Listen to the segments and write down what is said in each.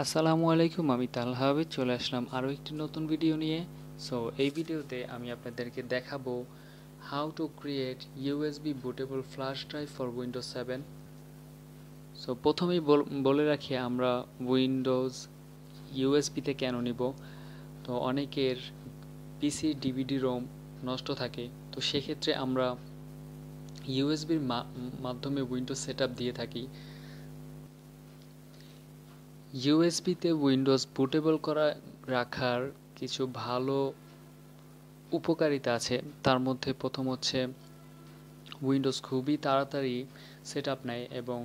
আসসালামু আলাইকুম, আমি তালহা আবিদ চলে আসলাম আরও একটি নতুন ভিডিও নিয়ে। সো এই ভিডিওতে আমি আপনাদেরকে দেখাবো how to create USB bootable flash drive for Windows 7। So প্রথমেই বলে রাখি আমরা উইন্ডোজ ইউএসবিতে কেন নিব। তো অনেকের পিসি ডিভিডি রোম নষ্ট থাকে, তো সেক্ষেত্রে আমরা ইউএসবির মাধ্যমে উইন্ডোজ সেটআপ দিয়ে থাকি। ইউএসবিতে উইন্ডোজ বুটেবল করা রাখার কিছু ভালো উপকারিতা আছে। তার মধ্যে প্রথম হচ্ছে উইন্ডোজ খুবই তাড়াতাড়ি সেটআপ নেয় এবং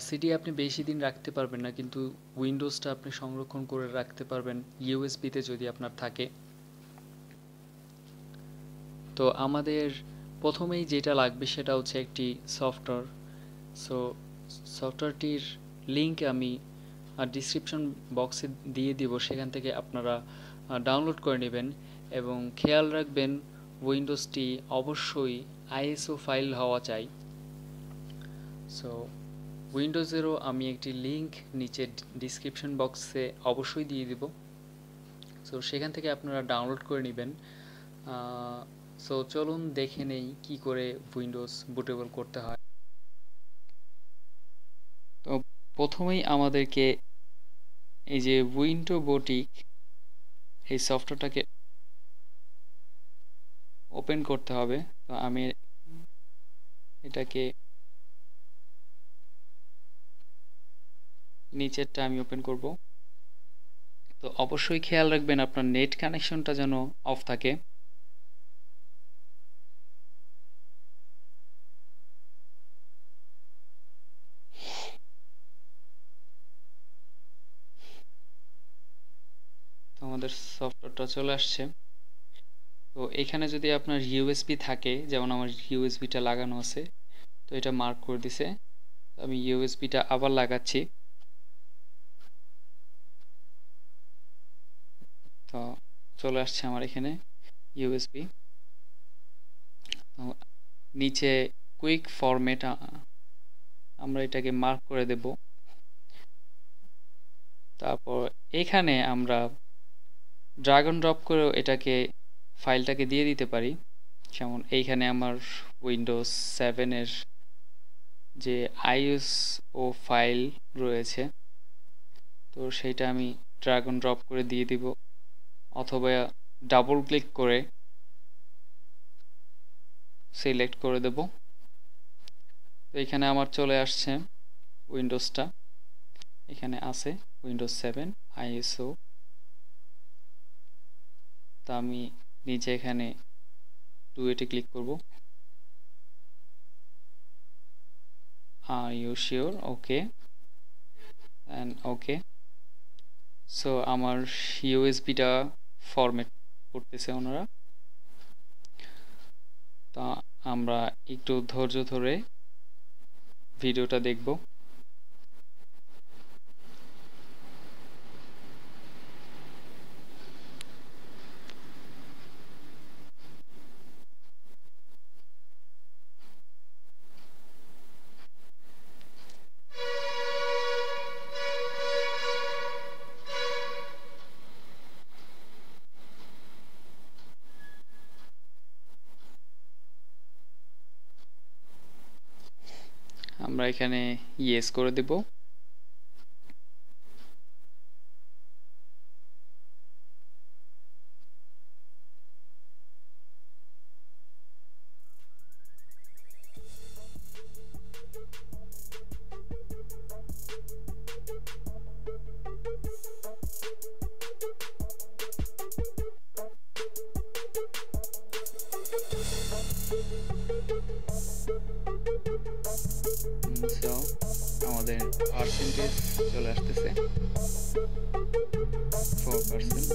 সিডি আপনি বেশি দিন রাখতে পারবেন না, কিন্তু উইন্ডোজটা আপনি সংরক্ষণ করে রাখতে পারবেন ইউএসবিতে যদি আপনার থাকে। তো আমাদের প্রথমেই যেটা লাগবে সেটা হচ্ছে একটি সফটওয়্যার। সো সফটওয়্যারটির লিঙ্ক আমি ডিসক্রিপশন বক্সে দিয়ে দিব, সেখান থেকে আপনারা ডাউনলোড করে নেবেন এবং খেয়াল রাখবেন উইন্ডোজটি অবশ্যই আইএসও ফাইল হওয়া চাই। সো উইন্ডোজেরও আমি একটি লিঙ্ক নিচে ডিসক্রিপশন বক্সে অবশ্যই দিয়ে দিব, সো সেখান থেকে আপনারা ডাউনলোড করে নেবেন। সো চলুন দেখে নেই কি করে উইন্ডোজ বুটেবল করতে হয়। তো প্রথমেই আমাদেরকে এই যে উইন্ডো বুটিক এই সফটওয়্যারটাকে ওপেন করতে হবে। তো আমি এটাকে নিচেরটা আমি ওপেন করব। তো অবশ্যই খেয়াল রাখবেন আপনার নেট কানেকশনটা যেন অফ থাকে। তো আমাদের সফটওয়্যারটা চলে আসছে। তো এখানে যদি আপনার ইউএসবি থাকে, যেমন আমার ইউএসবিটা লাগানো আছে, তো এটা মার্ক করে দিছে। আমি ইউএসবিটা আবার লাগাচ্ছি। তো চলে আসছে আমার এখানে ইউএসবি। নিচে কুইক ফরম্যাট আমরা এটাকে মার্ক করে দেব। তারপর এখানে আমরা ড্র্যাগ এন্ড ড্রপ করে এটাকে ফাইলটাকে দিয়ে দিতে পারি। যেমন এইখানে আমার উইন্ডোজ 7-এর যে আইএসও ফাইল রয়েছে, তো সেইটা আমি ড্র্যাগ এন্ড ড্রপ করে দিয়ে দিব, অথবা ডাবল ক্লিক করে সিলেক্ট করে দেব। তো এখানে আমার চলে আসছে উইন্ডোজটা, এখানে আছে উইন্ডোজ 7 আইএসও। তা আমি নিচে এখানে ডুয়েটে ক্লিক করব। Are you sure? Okay and okay. So আমার ইউএসবিটা ফরম্যাট করতেছে ওনারা। তা আমরা একটু ধৈর্য ধরে ভিডিওটা দেখব। আমরা এখানে ইয়েস করে দেব। সো আমাদের পার্সেন্টেজ চলে আসতেছে 4%।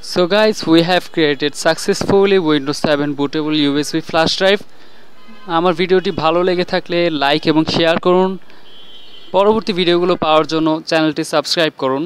So guys, we have created successfully Windows 7 bootable USB flash drive. আমার ভিডিওটি ভালো লেগে থাকলে লাইক এবং শেয়ার করুন। পরবর্তী ভিডিওগুলো পাওয়ার জন্য চ্যানেলটি সাবস্ক্রাইব করুন।